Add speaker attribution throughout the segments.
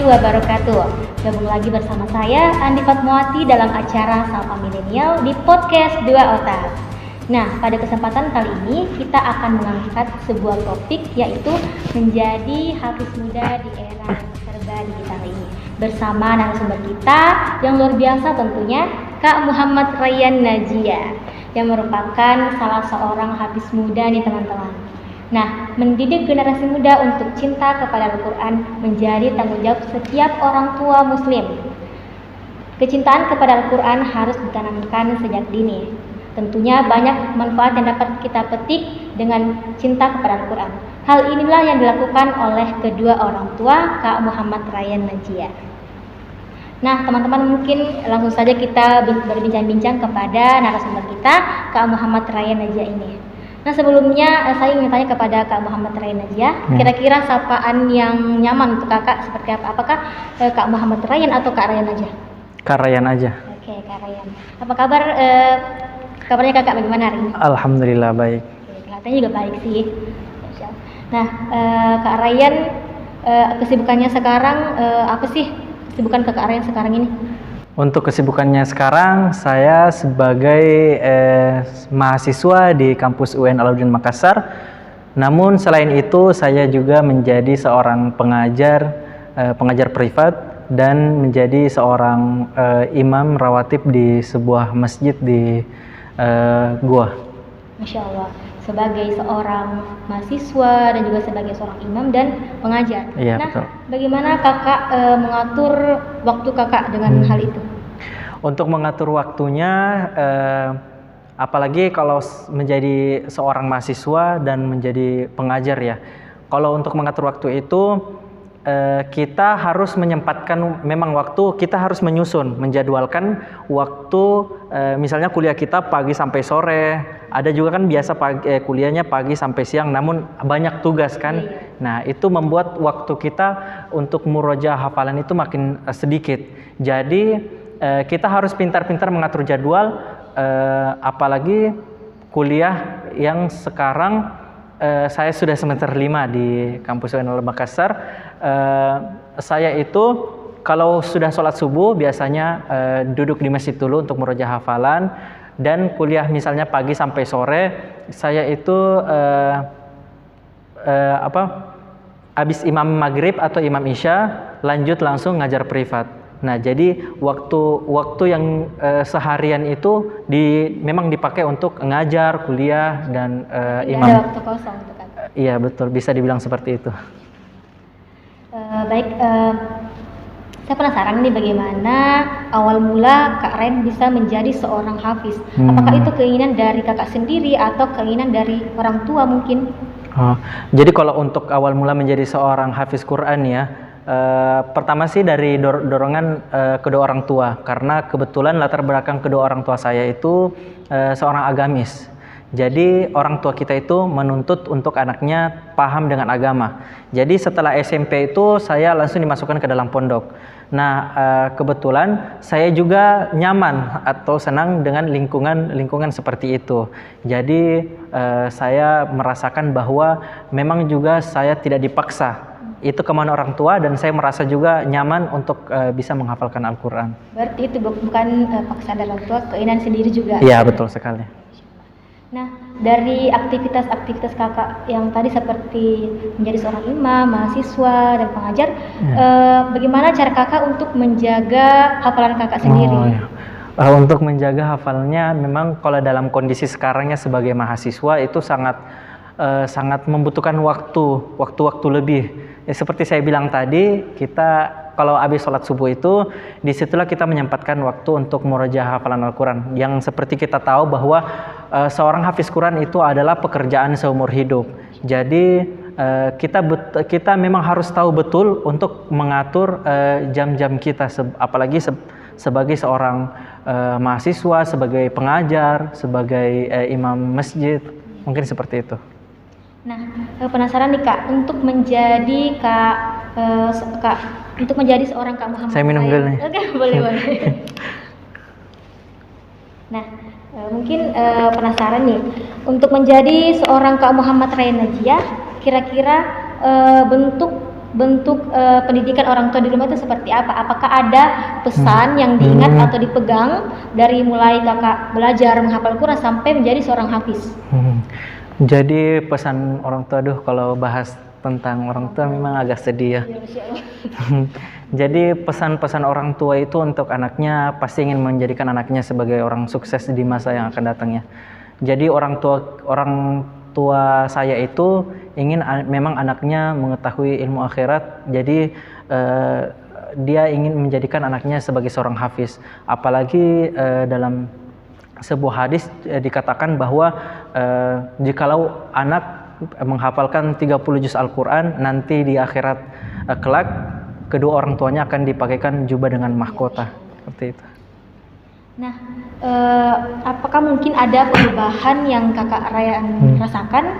Speaker 1: wabarakatuh. Gabung lagi bersama saya Andi Fatmawati dalam acara Sapa Milenial di podcast Dua Otak. Nah, pada kesempatan kali ini kita akan mengangkat sebuah topik, yaitu menjadi hafiz muda di era serba digital ini. Bersama narasumber kita yang luar biasa tentunya, Kak Muhammad Rayyan Najia, yang merupakan salah seorang hafiz muda nih teman-teman. Nah, mendidik generasi muda untuk cinta kepada Al-Quran menjadi tanggung jawab setiap orang tua muslim. Kecintaan kepada Al-Quran harus ditanamkan sejak dini. Tentunya banyak manfaat yang dapat kita petik dengan cinta kepada Al-Quran. Hal inilah yang dilakukan oleh kedua orang tua Kak Muhammad Rayyan Najia. Nah, teman-teman, mungkin langsung saja kita berbincang-bincang kepada narasumber kita, Kak Muhammad Rayyan Najia ini. Nah, sebelumnya saya ingin tanya kepada Kak Muhammad Rayyan Najia, kira-kira sapaan yang nyaman untuk kakak seperti apa? Apakah Kak Muhammad Rayyan atau Kak Rayyan aja?
Speaker 2: Kak Rayyan aja.
Speaker 1: Oke, Kak Rayyan. Apa kabar? Kabarnya kakak bagaimana hari ini?
Speaker 2: Alhamdulillah baik.
Speaker 1: Kelihatannya juga baik sih. Nah, Kak Rayyan, kesibukannya sekarang apa sih? Kesibukan Kak Rayyan sekarang ini?
Speaker 2: Untuk kesibukannya sekarang, saya sebagai mahasiswa di kampus UN Alauddin Makassar. Namun selain itu, saya juga menjadi seorang pengajar privat dan menjadi seorang imam rawatib di sebuah masjid di Goa.
Speaker 1: Masya Allah, sebagai seorang mahasiswa dan juga sebagai seorang imam dan pengajar.
Speaker 2: Iya,
Speaker 1: nah,
Speaker 2: betul.
Speaker 1: Bagaimana kakak mengatur waktu kakak dengan hal itu?
Speaker 2: Untuk mengatur waktunya, apalagi kalau menjadi seorang mahasiswa dan menjadi pengajar ya. Kalau untuk mengatur waktu itu, kita harus menyempatkan memang waktu, kita harus menjadwalkan waktu, misalnya kuliah kita pagi sampai sore, ada juga kan biasa kuliahnya pagi sampai siang, namun banyak tugas kan. Nah, itu membuat waktu kita untuk murojaah hafalan itu makin sedikit. Jadi kita harus pintar-pintar mengatur jadwal, apalagi kuliah yang sekarang saya sudah semester 5 di kampus UN Alauddin Makassar. Saya itu kalau sudah sholat subuh biasanya duduk di masjid dulu untuk murojaah hafalan, dan kuliah misalnya pagi sampai sore saya itu habis imam maghrib atau imam isya lanjut langsung ngajar privat. Nah, jadi waktu yang seharian itu memang dipakai untuk ngajar, kuliah, dan imam.
Speaker 1: Ada waktu kosong untuk kakak?
Speaker 2: Iya, betul, bisa dibilang seperti itu.
Speaker 1: Baik, saya penasaran nih bagaimana awal mula Kak Rayyan bisa menjadi seorang hafiz. Apakah itu keinginan dari kakak sendiri atau keinginan dari orang tua mungkin?
Speaker 2: Jadi kalau untuk awal mula menjadi seorang hafiz Quran ya, pertama sih dari dorongan kedua orang tua, karena kebetulan latar belakang kedua orang tua saya itu seorang agamis. Jadi orang tua kita itu menuntut untuk anaknya paham dengan agama. Jadi setelah SMP itu saya langsung dimasukkan ke dalam pondok. Nah, kebetulan saya juga nyaman atau senang dengan lingkungan seperti itu. Jadi saya merasakan bahwa memang juga saya tidak dipaksa. Itu kemauan orang tua, dan saya merasa juga nyaman untuk bisa menghafalkan Al-Quran.
Speaker 1: Berarti itu bukan paksaan dari orang tua, keinginan sendiri juga?
Speaker 2: Iya, betul sekali.
Speaker 1: Nah, dari aktivitas kakak yang tadi seperti menjadi seorang imam, mahasiswa, dan pengajar, bagaimana cara kakak untuk menjaga hafalan kakak sendiri?
Speaker 2: Untuk menjaga hafalannya, memang kalau dalam kondisi sekarangnya sebagai mahasiswa itu sangat membutuhkan waktu lebih. Ya, seperti saya bilang tadi, kita kalau habis sholat subuh itu, disitulah kita menyempatkan waktu untuk murojaah hafalan Al-Quran. Yang seperti kita tahu bahwa seorang hafiz Quran itu adalah pekerjaan seumur hidup. Jadi kita memang harus tahu betul untuk mengatur jam-jam kita, apalagi sebagai seorang mahasiswa, sebagai pengajar, sebagai imam masjid, mungkin seperti itu.
Speaker 1: Nah, penasaran nih Kak, untuk menjadi untuk menjadi seorang Kak Muhammad.
Speaker 2: Saya minum dulu nih.
Speaker 1: Oke, boleh. Nah, mungkin penasaran nih, untuk menjadi seorang Kak Muhammad Rayyan Najia, kira-kira bentuk bentuk pendidikan orang tua di rumah itu seperti apa? Apakah ada pesan yang diingat atau dipegang dari mulai kakak belajar menghafal Quran sampai menjadi seorang hafiz?
Speaker 2: Jadi pesan orang tua, kalau bahas tentang orang tua memang agak sedih ya. Jadi pesan-pesan orang tua itu untuk anaknya pasti ingin menjadikan anaknya sebagai orang sukses di masa yang akan datang ya. Jadi orang tua saya itu ingin memang anaknya mengetahui ilmu akhirat. Jadi dia ingin menjadikan anaknya sebagai seorang hafiz. Apalagi dalam sebuah hadis dikatakan bahwa jikalau anak menghafalkan 30 juz Al-Quran, nanti di akhirat kelak kedua orang tuanya akan dipakaikan jubah dengan mahkota, seperti itu.
Speaker 1: Nah, apakah mungkin ada perubahan yang kakak Rayaan rasakan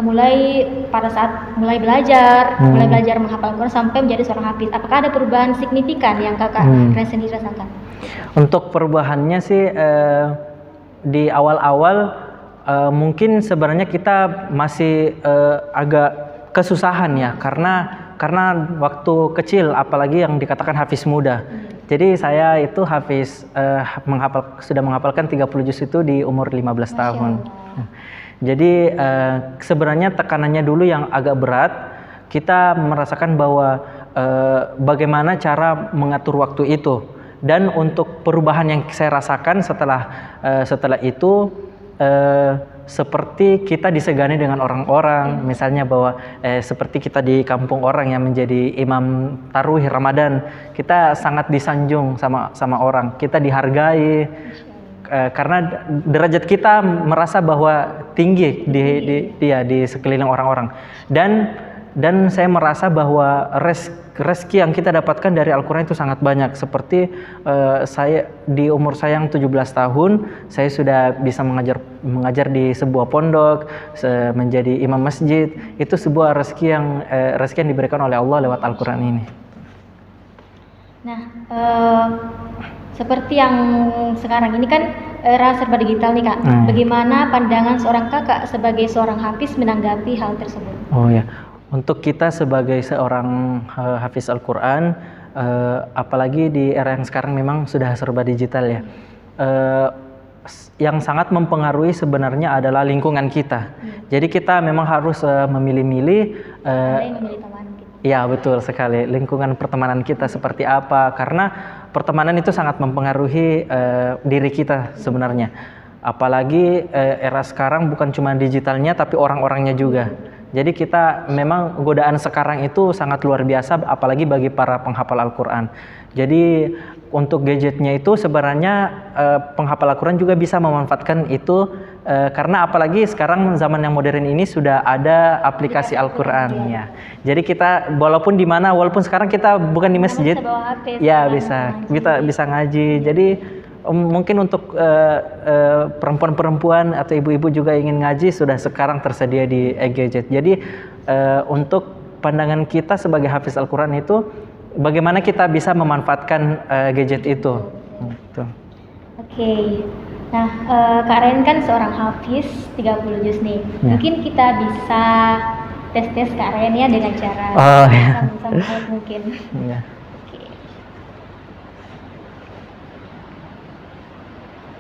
Speaker 1: mulai pada saat mulai belajar menghafal Al-Quran sampai menjadi seorang hafiz? Apakah ada perubahan signifikan yang kakak Rayaan sendiri rasakan? Untuk perubahannya sih
Speaker 2: di awal-awal mungkin sebenarnya kita masih agak kesusahan ya, karena waktu kecil, apalagi yang dikatakan hafiz muda. Jadi saya itu hafiz sudah menghafalkan 30 juz itu di umur 15 tahun. Jadi sebenarnya tekanannya dulu yang agak berat. Kita merasakan bahwa bagaimana cara mengatur waktu itu. Dan untuk perubahan yang saya rasakan setelah itu, seperti kita disegani dengan orang-orang, misalnya bahwa seperti kita di kampung orang yang menjadi imam tarawih Ramadan, kita sangat disanjung sama orang, kita dihargai karena derajat kita merasa bahwa tinggi di sekeliling orang-orang. Dan saya merasa bahwa rezeki yang kita dapatkan dari Al-Quran itu sangat banyak. Seperti saya di umur saya yang 17 tahun, saya sudah bisa mengajar di sebuah pondok, menjadi imam masjid. Itu sebuah rezeki yang diberikan oleh Allah lewat Al-Quran ini.
Speaker 1: Nah, seperti yang sekarang ini kan era serba digital nih Kak. Bagaimana pandangan seorang kakak sebagai seorang hafiz menanggapi hal tersebut? Oh ya.
Speaker 2: Untuk kita sebagai seorang hafiz Al-Quran, apalagi di era yang sekarang memang sudah serba digital ya, yang sangat mempengaruhi sebenarnya adalah lingkungan kita. Jadi kita memang harus memilih-milih. Ya betul sekali, lingkungan pertemanan kita seperti apa, karena pertemanan itu sangat mempengaruhi diri kita sebenarnya. Apalagi era sekarang bukan cuma digitalnya tapi orang-orangnya juga. Jadi kita memang godaan sekarang itu sangat luar biasa, apalagi bagi para penghafal Al-Quran. Jadi untuk gadgetnya itu sebenarnya penghafal Al-Quran juga bisa memanfaatkan itu, karena apalagi sekarang zaman yang modern ini sudah ada aplikasi Al-Quran ya. Jadi kita walaupun sekarang kita bukan di masjid, ya bisa ngaji. Jadi mungkin untuk perempuan-perempuan atau ibu-ibu juga ingin ngaji sudah sekarang tersedia di gadget. Jadi untuk pandangan kita sebagai hafiz Al-Quran itu bagaimana kita bisa memanfaatkan gadget itu.
Speaker 1: Oke. Nah, Kak Ren kan seorang hafiz 30 juz nih. Mungkin kita bisa tes Kak Ren ya dengan cara sama-sama mungkin.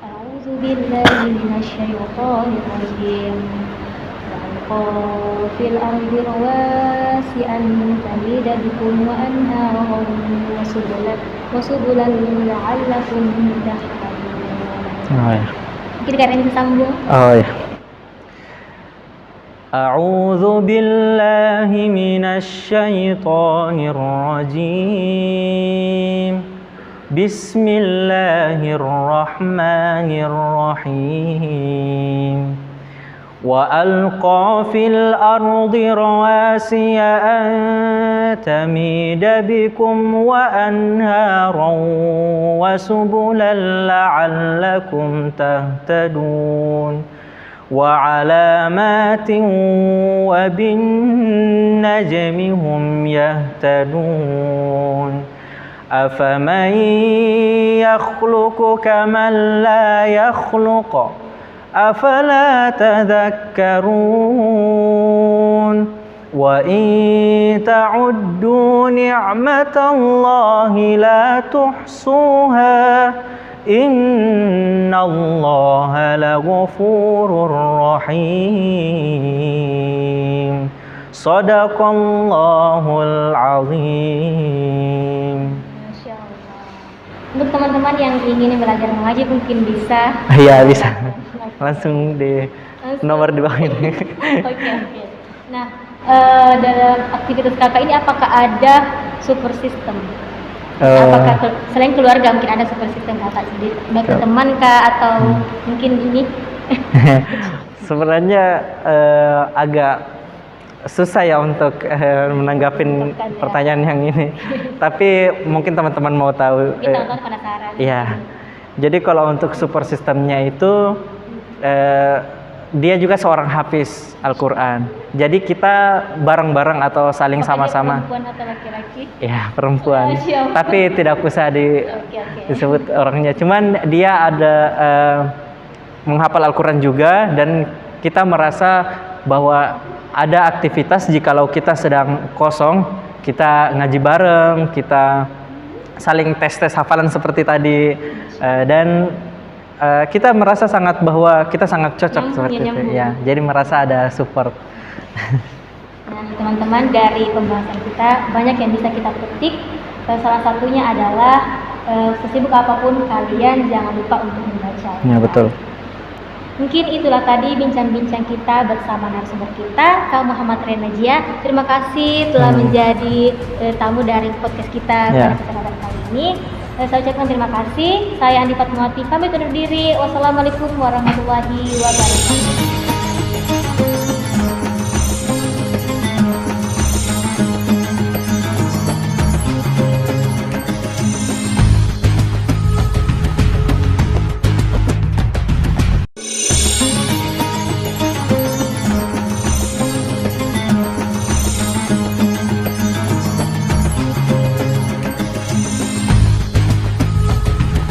Speaker 1: أعوذ بالله من الشيطان الرجيم وألقوا في الأرض رواسي أن تميد بكم وأنهارا وسبلا لعلكم تهتدون. Mungkin kalian bisa sambung.
Speaker 2: أعوذ بالله من الشيطان الرجيم. بسم الله الرحمن الرحيم. وألقى في الأرض رواسي أن تميد بكم وأنهارا وسبلا لعلكم تهتدون وعلامات وبالنجم هم يهتدون أفمن يخلق كمن لا يخلق أفلا تذكرون Wa in ta'uddu ni'matallahi la tuhsuha. Innallaha laghafurur rahim. Shadaqallahul azim.
Speaker 1: Masya Allah. Untuk teman-teman yang ingin belajar mengaji mungkin bisa.
Speaker 2: Iya, bisa. Langsung di nomor di bawah ini.
Speaker 1: Oke. Nah, dalam aktivitas kakak ini apakah ada support system? Apakah selain keluarga mungkin ada support system kakak sendiri, baik teman kah atau mungkin ini?
Speaker 2: Sebenarnya agak susah ya untuk menanggapin pertanyaan yang ini. Tapi mungkin teman-teman mau tahu.
Speaker 1: Teman-teman penasaran.
Speaker 2: Iya. Jadi kalau untuk support sistemnya itu dia juga seorang hafiz Al-Quran. Jadi kita bareng-bareng atau saling sama-sama.
Speaker 1: Perempuan atau laki-laki?
Speaker 2: Ya, perempuan. Tapi tidak usah disebut orangnya. Cuman dia ada menghafal Al-Quran juga, dan kita merasa bahwa ada aktivitas jikalau kita sedang kosong, kita ngaji bareng, kita saling tes-tes hafalan seperti tadi, dan kita merasa sangat bahwa kita sangat cocok seperti itu ya. Jadi merasa ada support.
Speaker 1: Nah, teman-teman, dari pembahasan kita banyak yang bisa kita petik. Salah satunya adalah sesibuk apapun kalian jangan lupa untuk membaca.
Speaker 2: Ya, betul.
Speaker 1: Mungkin itulah tadi bincang-bincang kita bersama narasumber kita, Kak Muhammad Renajia. Terima kasih telah menjadi tamu dari podcast kita pada kesempatan kali ini. Saya ucapkan terima kasih. Saya Andi Fatmawati, pamit undur diri. Wassalamualaikum warahmatullahi wabarakatuh.